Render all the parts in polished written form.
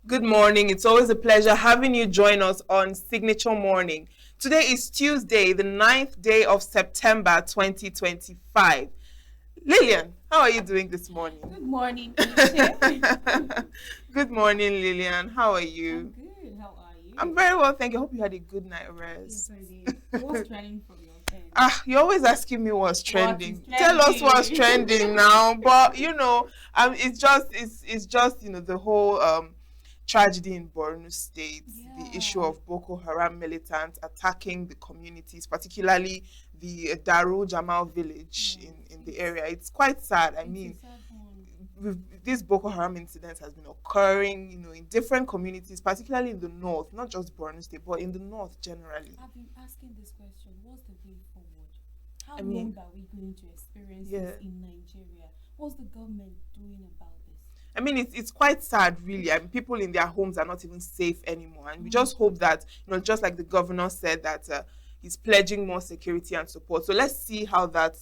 Good morning. It's always a pleasure having you join us on Signature Morning. Today is Tuesday, the 9th day of September 2025. Lillian, how are you doing this morning? Good morning, Uche. Good morning, Lillian. How are I'm you? good. How are you? I'm very well, thank you. I hope you had a good night Yes, rest. I did. What's trending from your end? You're always asking me what's trending. What is Tell us what's trending? trending now. But it's just the whole tragedy in Borno State, the issue Yeah. of Boko Haram militants attacking the communities, particularly the Daru Jamal village Yes, in the area. It's quite sad. I it's a mean, sad one. this Boko Haram incident has been occurring, in different communities, particularly in the north, not just Borno State, but in the north generally. I've been asking this question. What's the way forward? How I mean, long are we going to experience yeah. this in Nigeria? What's the government doing about this? I mean, it's quite sad, really. I mean, people in their homes are not even safe anymore, and we Mm. just hope that, just like the governor said, that he's pledging more security and support. So let's see how that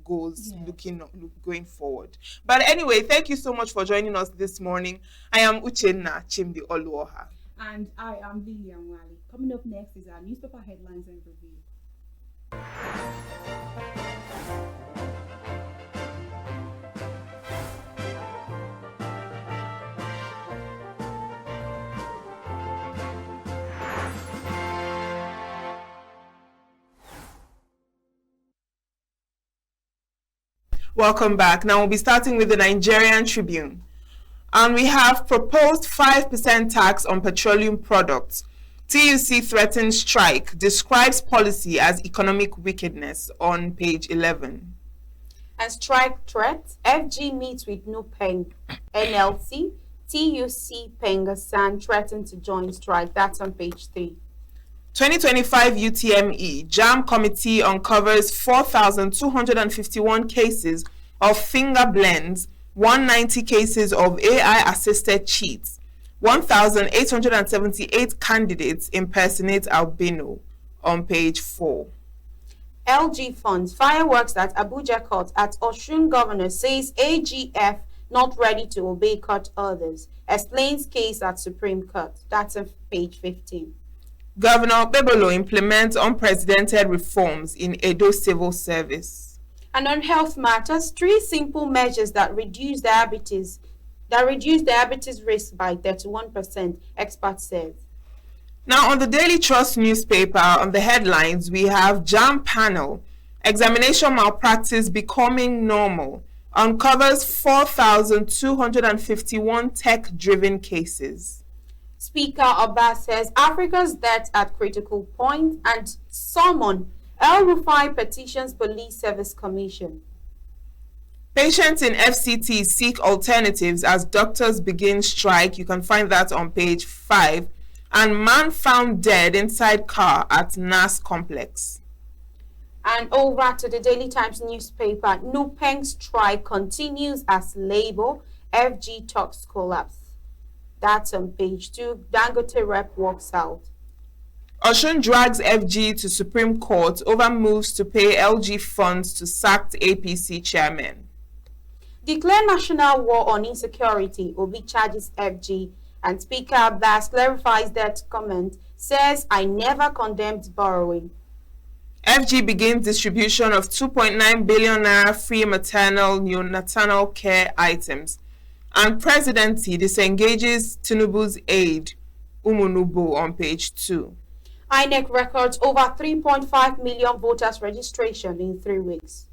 goes, Yes. going forward. But anyway, thank you so much for joining us this morning. I am Uchenna Chimdi Oluoha. And I am Lilian Wali. Coming up next is our newspaper headlines and review. Welcome back. Now we'll be starting with the Nigerian Tribune. And we have proposed 5% tax on petroleum products. TUC threatens strike, describes policy as economic wickedness on page 11. And strike threat, FG meets with NUPENG, NLC, TUC Pengasan threatened to join strike. That's on page 3. 2025 UTME JAM Committee uncovers 4,251 cases of finger blends, 190 cases of AI-assisted cheats, 1,878 candidates impersonate albino on page 4. LG funds, fireworks at Abuja court at Osun governor says AGF not ready to obey court orders. Explains case at Supreme Court. That's on page 15. Governor Bebolo implements unprecedented reforms in Edo civil service. And on health matters, 3 simple measures that reduce diabetes risk by 31%, expert says. Now, on the Daily Trust newspaper, on the headlines, we have JAM panel, examination malpractice becoming normal, uncovers 4,251 tech-driven cases. Speaker Abbas says Africa's debt at critical point and summon El Rufai petitions Police Service Commission. Patients in FCT seek alternatives as doctors begin strike. You can find that on page 5. And man found dead inside car at NAS complex. And over to the Daily Times newspaper, NUPENG strike continues as Labour FG talks collapse. That's on page 2. Dangote rep walks out. Osun drags FG to Supreme Court over moves to pay LG funds to sacked APC chairman. Declare national war on insecurity. Obi charges FG. And Speaker Abbas clarifies that comment, says, I never condemned borrowing. FG begins distribution of 2.9 billion naira free maternal neonatal care items. And presidency disengages Tinubu's aide, Umunubu, on page 2. INEC records over 3.5 million voters registration in 3 weeks.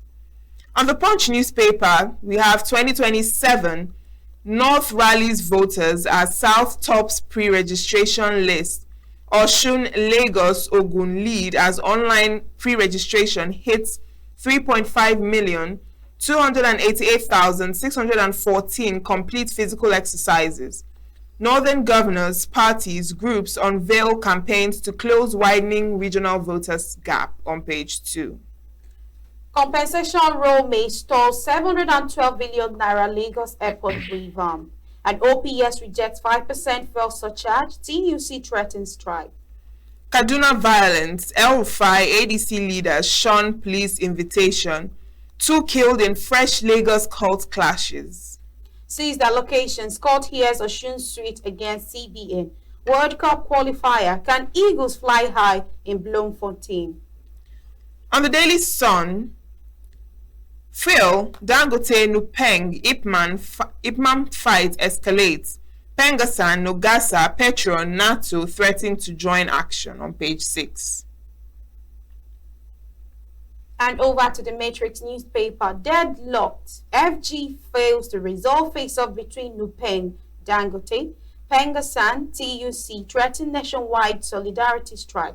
On the Punch newspaper, we have 2027 North rallies voters as South tops pre-registration list. Osun, Lagos, Ogun lead as online pre-registration hits 3.5 million. 288,614 complete physical exercises. Northern governors, parties, groups unveil campaigns to close widening regional voters gap on page 2. Compensation role may stall 712 billion naira Lagos airport revamp. And OPS rejects 5% fuel surcharge. TUC threatens strike. Kaduna violence, El Rufai ADC leaders shun police invitation. 2 killed in fresh Lagos cult clashes. Seized allocations. Court hears Osun suit against CBN. World Cup qualifier. Can Eagles fly high in Bloemfontein? On the Daily Sun, Phil, Dangote, Nupeng, Ipman fight escalates. Pengasan, Nogasa, Petron, NATO threaten to join action on page 6. And over to the Matrix newspaper. Deadlocked. FG fails to resolve face-off between Nupeng, Dangote, Pengasan, TUC threaten nationwide solidarity strike.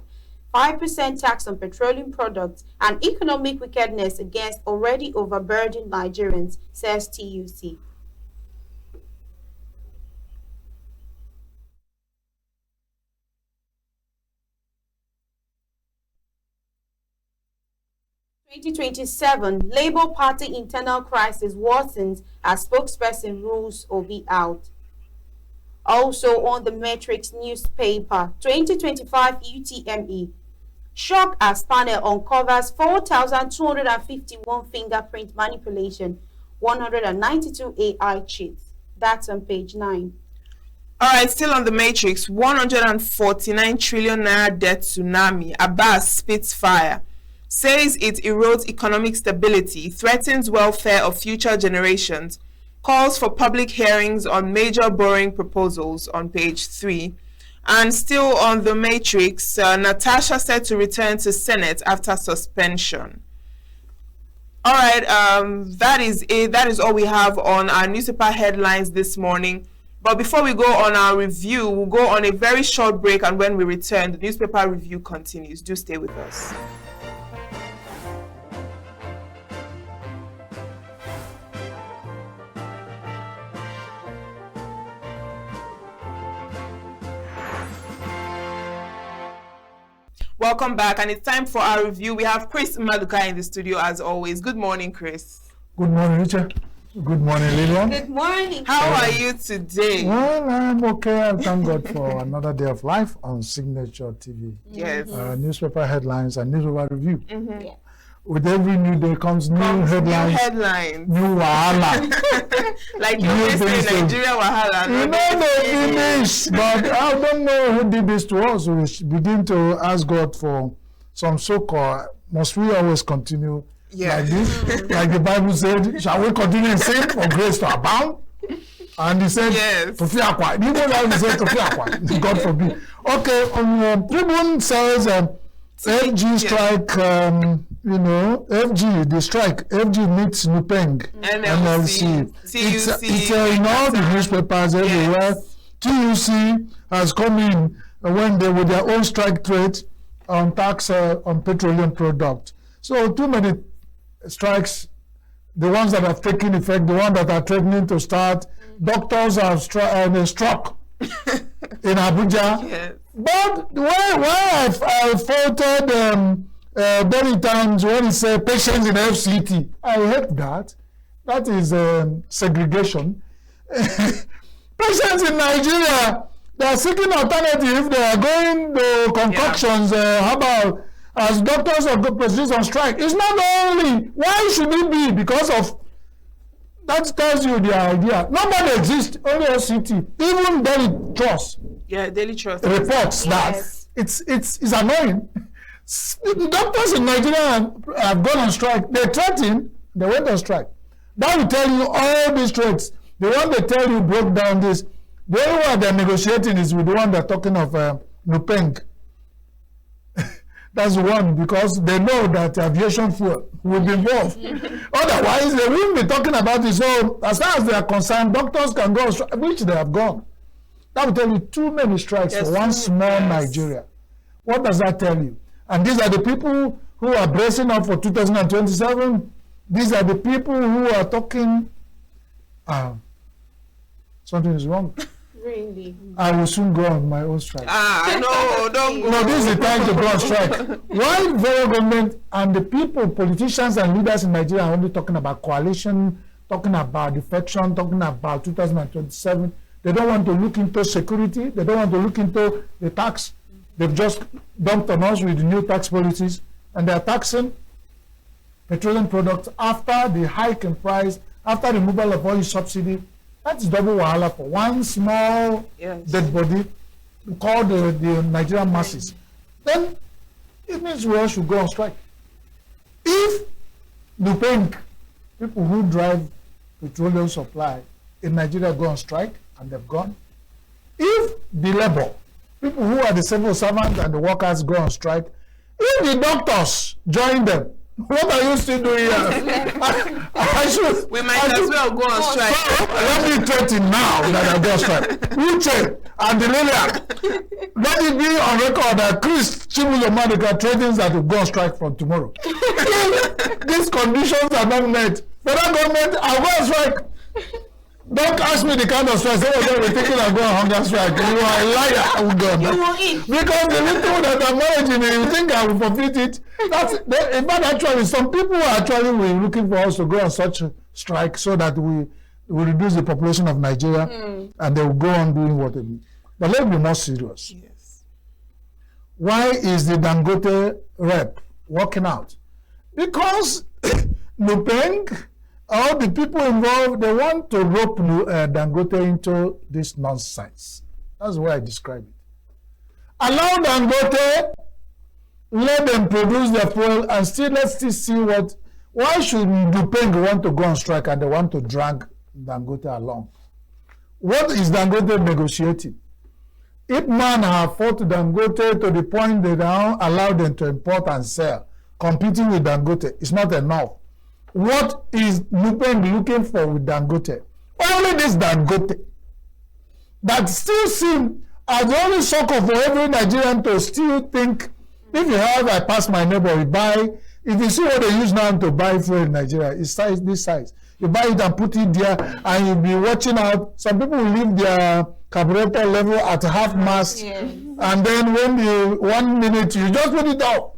5% tax on petroleum products and economic wickedness against already overburdened Nigerians, says TUC. In 2027, Labour Party internal crisis worsens as spokesperson rules Obi out. Also on the Matrix newspaper, 2025 UTME. Shock as panel uncovers 4,251 fingerprint manipulation, 192 AI cheats. That's on page 9. All right, still on the Matrix, 149 trillion naira debt tsunami. Abbas spits fire. Says it erodes economic stability, threatens welfare of future generations, calls for public hearings on major borrowing proposals on page 3. And still on the Matrix, Natasha said to return to Senate after suspension. All right, that is it. That is all we have on our newspaper headlines this morning. But before we go on our review, we'll go on a very short break, and when we return, the newspaper review continues. Do stay with us. Welcome back, and it's time for our review. We have Chris Maduka in the studio as always. Good morning, Chris. Good morning, Richard. Good morning, Lillian. Good morning. How are you today? Well, I'm okay. I thank God for another day of life on Signature TV. Yes. Newspaper headlines and newspaper review. Yeah. With every new day comes new headlines, New headlines. new wahala. Like you New always say, things to- Nigeria wahala. You know they finish, but I don't know who did this to us. We should begin to ask God for some so-called. Must we always continue Yeah. like this? Like the Bible said, shall we continue in sin for grace to abound? And he said, Yes. to fear akwa. The Igbo Bible said to fear akwa. God forbid. Okay, Tribune says FG strike, FG, the strike, FG meets Nupeng, NLC. It's in all the newspapers everywhere. Yes. TUC has come in when they with their own strike threat on tax on petroleum product. So too many strikes, the ones that have taken effect, the ones that are threatening to start. Doctors have struck in Abuja. Yes. But why I faulted many times when it said patients in FCT, I hate that. That is segregation. Patients in Nigeria, they are seeking alternative. They are going to concoctions. How about as doctors of the positions on strike? It's not only. Why should it be? Because of that tells you the idea. Nobody exists. Only FCT. Even Daily Trust. Yeah, Daily Trust. Reports Yes. that it's annoying. Doctors in Nigeria have gone on strike. They threatened, they went on strike. That will tell you all these threats. The one they tell you broke down this. The only one they're negotiating is with the one they're talking of Nupeng. That's the one, because they know that aviation fuel will be involved. Otherwise, they wouldn't be talking about it. So, as far as they are concerned, doctors can go on strike, which they have gone. That will tell you too many strikes for one small Nigeria. What does that tell you? And these are the people who are bracing up for 2027. These are the people who are talking. Something is wrong. Really? I will soon go on my own strike. No, don't go. No, this is the time to go on strike. Why the federal government and the people, politicians and leaders in Nigeria are only talking about coalition, talking about defection, talking about 2027. They don't want to look into security. They don't want to look into the tax. They've just dumped on us with the new tax policies, and they're taxing petroleum products after the hike in price, after removal of oil subsidy. That's double wahala for one small dead body called the Nigerian masses. Then it means we all should go on strike. If Nupeng, people who drive petroleum supply in Nigeria go on strike, and they've gone. If the labor, people who are the civil servants and the workers go on strike, if the doctors join them, what are you still doing here? We might as well go on strike. So, let me threaten now that I go on strike. Uche and the Lilian, let it be on record that Chris Chimulomadica threatens that will go on strike from tomorrow. If these conditions are not met, federal government, I'll go on strike. Don't ask me the kind of strike. Some of them will thinking I'm going on hunger strike. You are a liar. I will go. You will eat. Because the little that I'm managing, you think I will forfeit it. In fact, actually, some people are actually looking for us to go on such a strike so that we reduce the population of Nigeria and they will go on doing what they do. But let's be more serious. Yes. Why is the Dangote rep working out? Because Nupeng, all the people involved, they want to rope Dangote into this nonsense. That's the way I describe it. Allow Dangote, let them produce their fuel, and let's still see what. Why should Nupeng want to go on strike and they want to drag Dangote along? What is Dangote negotiating? If man have fought Dangote to the point they now allow them to import and sell, competing with Dangote, it's not enough. What is Nupeng looking for with Dangote? Only this Dangote that still seem as the only sucker for every Nigerian to still think, if you have, I pass my neighbor, you buy. If you see what they use now to buy fuel in Nigeria, it's size this size. You buy it and put it there, and you'll be watching out. Some people will leave their carburetor level at half mast, and then when you 1 minute you just put it up,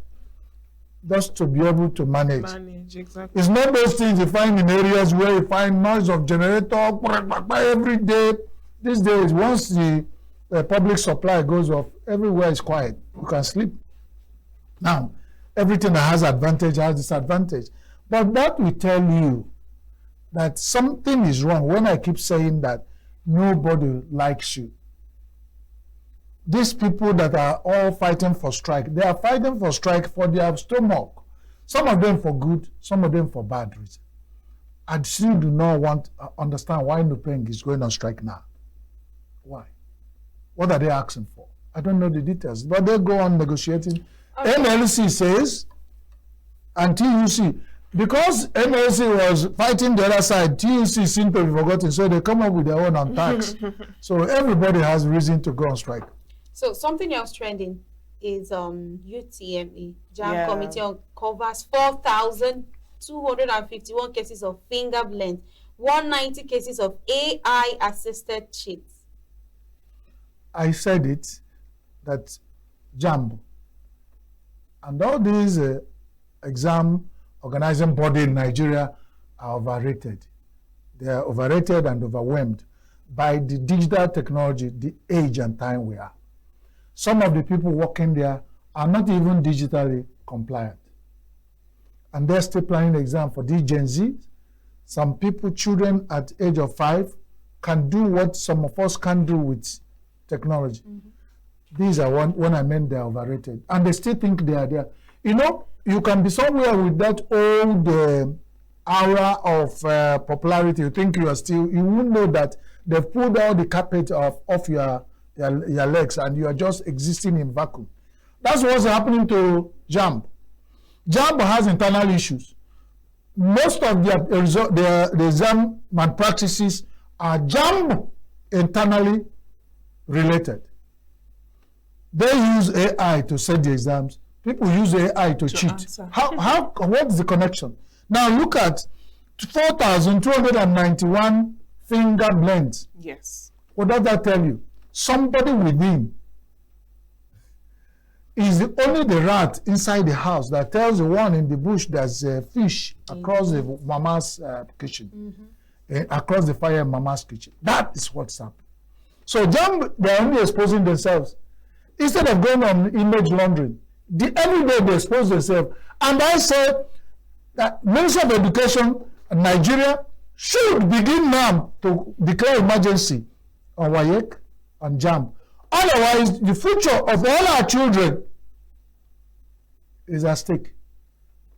just to be able to manage. Exactly. It's not those things you find in areas where you find noise of generator every day. These days, once the public supply goes off, everywhere is quiet. You can sleep. Now, everything that has advantage has disadvantage. But that will tell you that something is wrong when I keep saying that nobody likes you. These people that are all fighting for strike, they are fighting for strike for their stomach. Some of them for good, some of them for bad reason. I still do not understand why Nupeng is going on strike now. Why? What are they asking for? I don't know the details, but they go on negotiating. Okay. NLC says, and TUC, because NLC was fighting the other side, TUC seemed to be forgotten, so they come up with their own on tax. So everybody has reason to go on strike. So something else trending is UTME, JAM Committee uncovers 4,251 cases of finger blend, 190 cases of AI-assisted cheats. I said it, that JAM and all these exam organizing body in Nigeria are overrated. They are overrated and overwhelmed by the digital technology, the age and time we are. Some of the people working there are not even digitally compliant. And they're still planning the exam for these Gen Z. Some people, children at age of 5, can do what some of us can do with technology. These are when I meant they're overrated. And they still think they are there. You know, you can be somewhere with that old aura of popularity. You think you are still, you won't know that they've pulled out the carpet off your legs and you are just existing in vacuum. That's what's happening to JAMB. JAMB has internal issues. Most of their exam malpractices are JAMB internally related. They use AI to set the exams. People use AI to cheat. Answer. What is the connection? Now look at 4,291 finger blends. Yes. What does that tell you? Somebody within is only the rat inside the house that tells the one in the bush there's a fish across the mama's kitchen, across the fire in mama's kitchen. That is what's happening. So they're only exposing themselves. Instead of going on image laundering, every day they expose themselves. And I said that Minister of Education, Nigeria, should begin now to declare emergency on WAEC and JAMB. Otherwise, the future of all our children is at stake.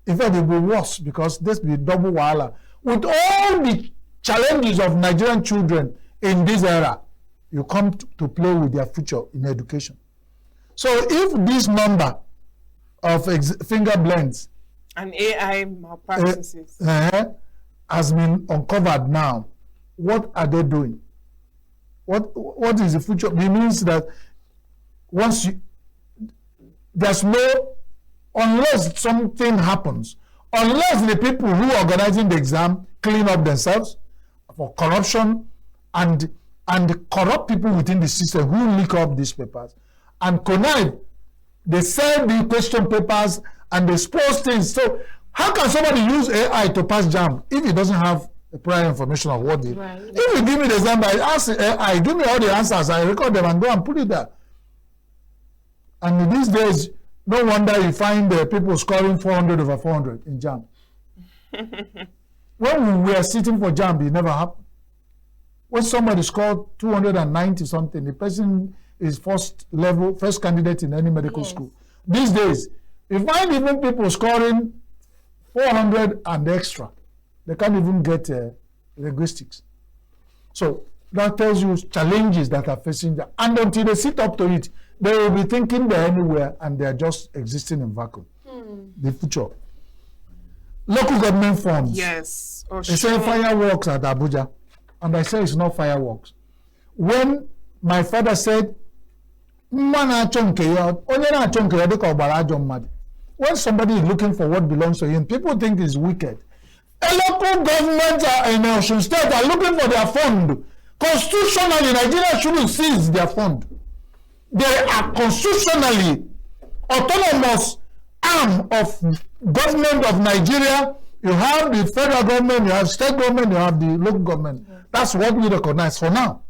In fact, it will be worse because this will be double wahala. With all the challenges of Nigerian children in this era, you come to play with their future in education. So if this number of finger blends and AI malpractices has been uncovered now, what are they doing? What is the future? It means that there's no, unless something happens, unless the people who are organizing the exam clean up themselves for corruption and corrupt people within the system who leak up these papers and connive, they sell the question papers and they expose things. So how can somebody use AI to pass JAMB if it doesn't have the prior information of what they... Right. If you give me the example, I ask AI, give me all the answers, I record them and go and put it there. And these days, no wonder you find people scoring 400 over 400 in JAMB. When we were sitting for JAMB, it never happened. When somebody scored 290 something, the person is first candidate in any medical school. These days, you find even people scoring 400 and extra. They can't even get linguistics. So that tells you challenges that are facing them. And until they sit up to it, they will be thinking they're anywhere and they're just existing in vacuum. The future. Local government funds. Yes. They say fireworks at Abuja. And I say it's not fireworks. When my father said, when somebody is looking for what belongs to him, people think it's wicked. A local government in Osun State are looking for their fund. Constitutionally, Nigeria shouldn't seize their fund. They are constitutionally autonomous arm of government of Nigeria. You have the federal government, you have state government, you have the local government. That's what we recognize for now.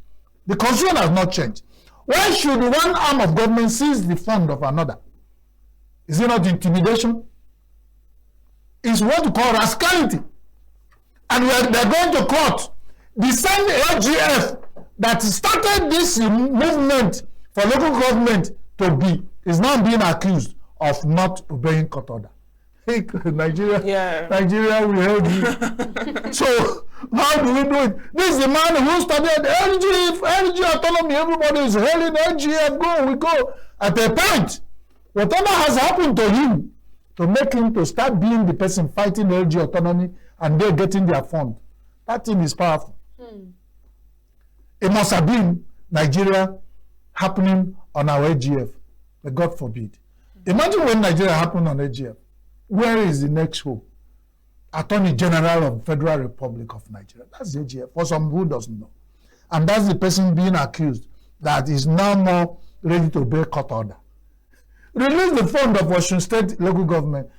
The constitution has not changed. Why should one arm of government seize the fund of another? Is it not intimidation? It's what we call rascality. And they're going to court. The same LGF that started this movement for local government to be is now being accused of not obeying court order. Hey, Nigeria, we heard you. So how do we do it? This is the man who studied energy autonomy. Everybody is hailing LGF. Go, we go. At a point, whatever has happened to him, to make him to start being the person fighting LG autonomy and they're getting their fund. That thing is powerful. It must have been Nigeria happening on our AGF. But God forbid. Imagine when Nigeria happened on AGF. Where is the next hope? Attorney General of Federal Republic of Nigeria. That's the AGF. For some who doesn't know. And that's the person being accused that is now more ready to obey court order. Release the fund of Osun State local government.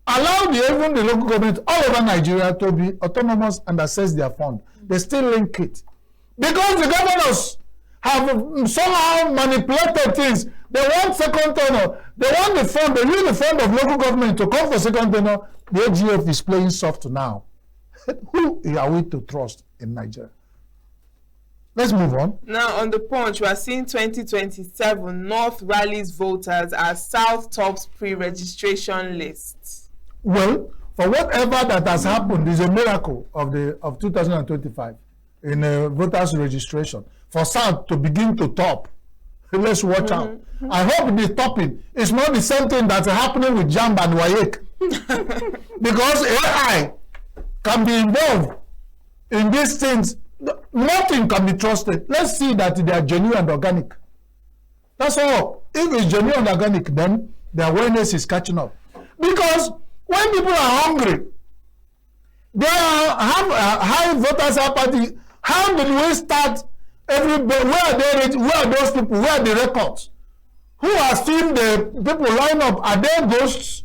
Allow even the local government all over Nigeria to be autonomous and assess their fund. They still link it. Because the governors have somehow manipulated things. They want second tenor. They want the fund. They use the fund of local government to come for second tenor. The AGF is playing soft now. Who are we to trust in Nigeria? Let's move on. Now, on the Punch, we are seeing 2027 North rallies voters as South tops pre-registration lists. Well, for whatever that has happened, is a miracle of 2025 in voters registration. For South to begin to top, let's watch out. I hope the topping is not the same thing that's happening with JAMB and WAEC. Because AI can be involved in these things. Nothing can be trusted. Let's see that they are genuine and organic. That's all. If it's genuine and organic, then the awareness is catching up. Because when people are hungry, they have a high voters apathy. How did we start everybody? Where are those people? Where are the records? Who are seeing the people line up? Are they ghosts?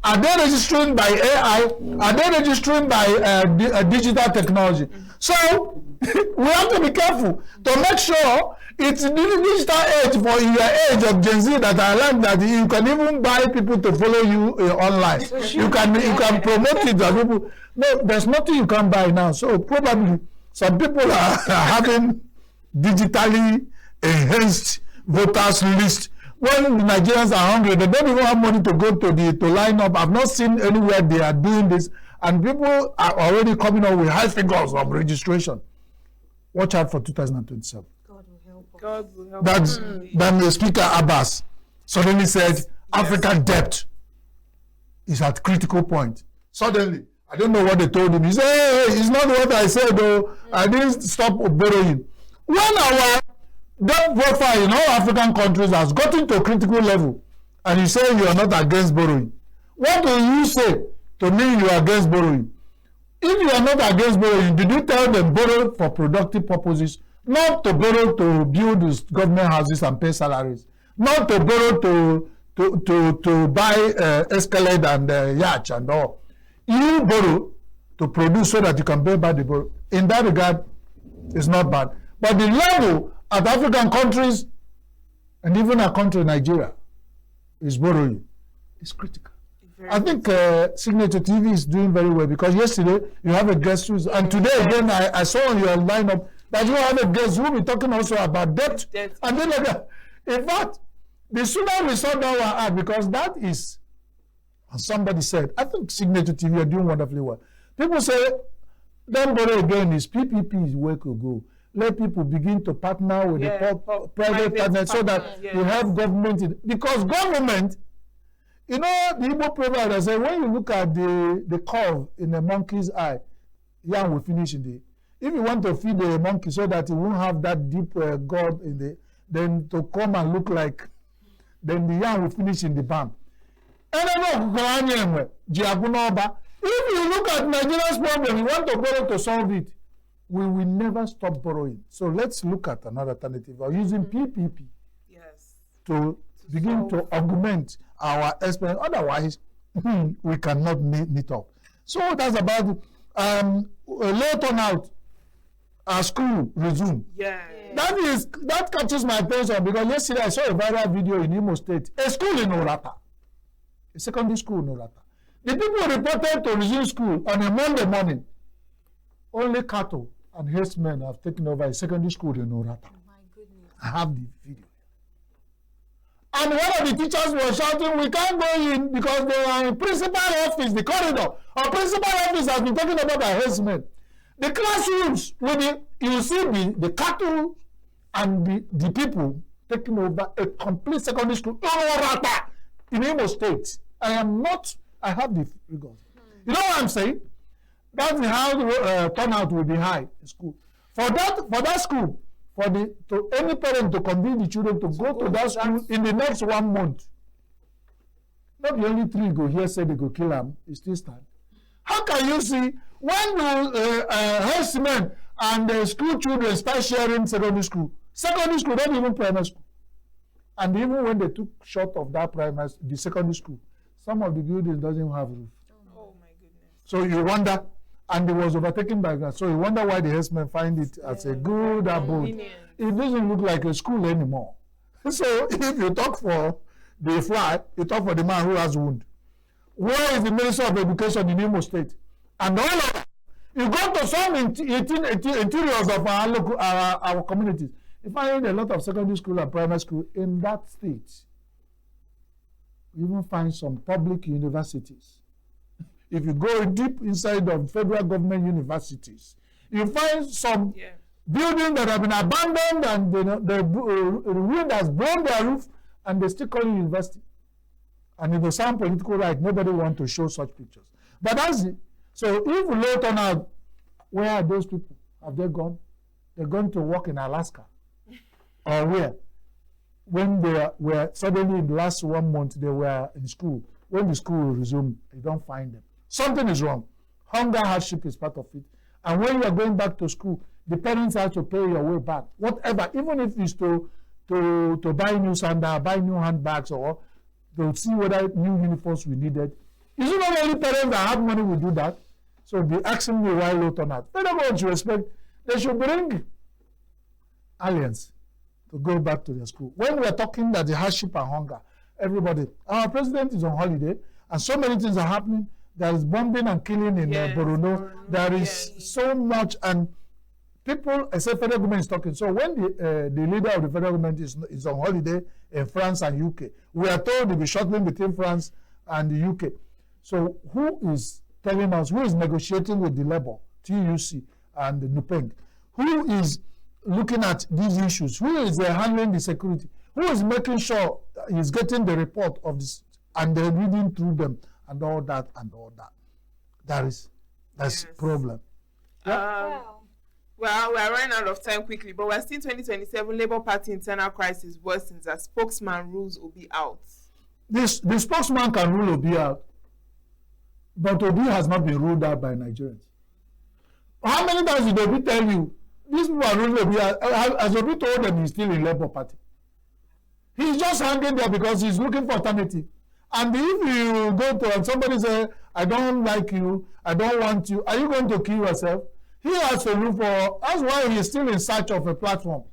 Are they registering by AI? Are they registering by digital technology? So we have to be careful to make sure It's the digital age for your age of Gen Z that I learned that you can even buy people to follow you online. You can promote it to people. No, there's nothing you can buy now. So probably some people are having digitally enhanced voters list. When the Nigerians are hungry, they don't even have money to go to line up. I've not seen anywhere they are doing this, and people are already coming up with high figures of registration. Watch out for 2027. God will help us. God will help That's then the Speaker Abbas suddenly said African debt is at critical point. Suddenly, I don't know what they told him. He said, hey, it's not what I said though. I didn't stop borrowing. When our debt profile in all African countries has gotten to a critical level, and you say you are not against borrowing, what do you say to me you are against borrowing? If you are not against borrowing, did you tell them borrow for productive purposes, not to borrow to build government houses and pay salaries, not to borrow to buy Escalade and yacht and all. You borrow to produce so that you can pay back the borrow. In that regard, it's not bad. But the level at African countries and even our country, Nigeria, is borrowing. It's critical. I think Signature TV is doing very well because yesterday you have a guest who's, and today again I saw on your lineup that you have a guest who will be talking also about debt. And then in fact, the sooner we sort that one out, because that is, as somebody said, I think Signature TV are doing wonderfully well. People say, don't borrow again, is PPP is where to go. Let people begin to partner with the private partners so that you have government, because government, you know, the Igbo proverb that say when you look at the curve in a monkey's eye, yam will finish in the. If you want to feed the monkey so that it won't have that deep gourd in the, then to come and look like, then the yam will finish in the palm. If you look at Nigeria's problem, you want to borrow to solve it, we will never stop borrowing. So let's look at another alternative of using PPP to begin to augment our expense. Otherwise, we cannot meet up. So that's about it. Low turnout. Our school resume. That catches my attention because yesterday I saw a viral video in Imo State. A school in Orata. A secondary school in Orata. The people reported to resume school on a Monday morning. Only cattle and herdsmen have taken over a secondary school in Orata. Oh my goodness. I have the video. And one of the teachers was shouting, we can't go in because they are in principal office, the corridor. Our principal office has been taken over by herdsmen. The classrooms, you see the cattle and the people taking over a complete secondary school in Imo State. I have the figures. You know what I'm saying? That's how the turnout will be high in school. For that school, to any parent to convince the children to go to that school in the next 1 month. Not the only 3 go here say they go kill them, it still stand. How can you see when the herdsmen and the school children start sharing secondary school, not even primary school. And even when they took short of that the secondary school, some of the buildings doesn't even have roof. Oh my goodness. So you wonder, and it was overtaken by grass. So you wonder why the herdsmen find it as a good abode. It doesn't look like a school anymore. So if you talk for the fly, you talk for the man who has wound. Where is the Minister of Education in Imo State? And all of that. You go to some interiors of our communities, you find a lot of secondary school and primary school in that state. You even find some public universities. If you go deep inside of federal government universities, you find some buildings that have been abandoned and the wind has blown their roof and they still call it university. And if they sound political right, nobody wants to show such pictures. But that's it. So if we look on out, where are those people? Have they gone? They're going to work in Alaska. Or where? When they were suddenly in the last 1 month, they were in school. When the school resumed, you don't find them. Something is wrong. Hunger hardship is part of it. And when you are going back to school, the parents have to pay your way back. Whatever, even if it's to buy new sandals, buy new handbags, or to see whether new uniforms we needed. Is it not only parents that have money will do that? So be asking me why low turnout. Federal government should respect. They should bring aliens. to go back to their school. When we are talking that the hardship and hunger, everybody, our president is on holiday, and so many things are happening. There is bombing and killing in Borno. There is so much, and people, except federal government is talking. So when the leader of the federal government is on holiday in France and UK, we are told to be shuttling between France and the UK. So who is telling us, who is negotiating with the Labour, TUC and the NUPENG? Who is looking at these issues? Who is handling the security? Who is making sure he's getting the report of this and they're reading through them and all that and all that? That's a problem. Well, we are running out of time quickly, but we're still 2027 Labour Party internal crisis worsens as spokesman rules Obi out. The spokesman can rule Obi out, but Obi has not been ruled out by Nigerians. How many times did Obi tell you these people are ruling Obi out? As Obi told them, he's still in Labour Party. He's just hanging there because he's looking for alternative. And if you go to and somebody say, I don't like you, I don't want you, are you going to kill yourself? He has to look for, that's why he's still in search of a platform.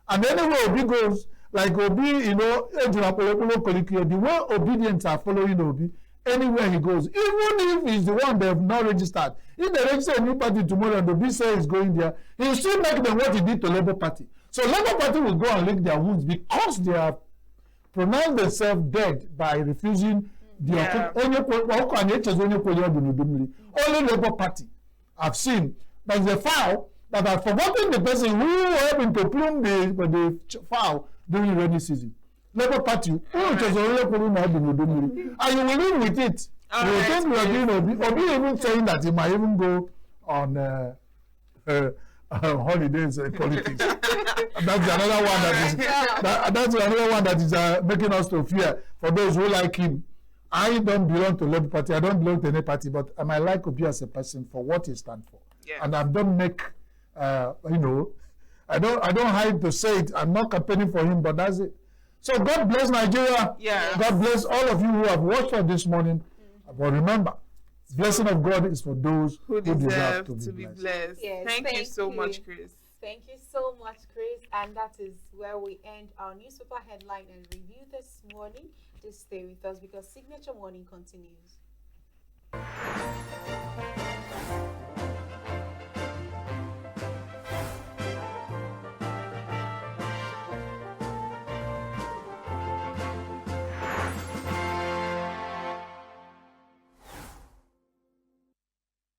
And anywhere Obi goes, like Obi, you know, the way obedience are following Obi, anywhere he goes, even if he's the one they have not registered, if they register a new party tomorrow and Obi say he's going there, he will still make them what he did to Labour Party. So Labour Party will go and lick their wounds because they have pronounced themselves dead by refusing the only Labour Party I've seen. But the fowl that have forgotten the person who helped to plume the fowl during rainy season. Labour Party, and you will live with it. You will think we are doing Obi even saying that he might even go on holidays politics. That's another one that is making us to fear for those who like him. I don't belong to Labour Party. I don't belong to any party, but I might like Obi as a person for what he stands for. Yeah. And I don't make, you know, I don't hide to say it. I'm not campaigning for him, but that's it. So God bless Nigeria. Yeah. God bless all of you who have watched us this morning. But remember, blessing of God is for those who deserve to be blessed. Yes, thank you so much, Chris. Thank you so much, Chris. And that is where we end our newspaper headline and review this morning. Just stay with us because Signature Morning continues.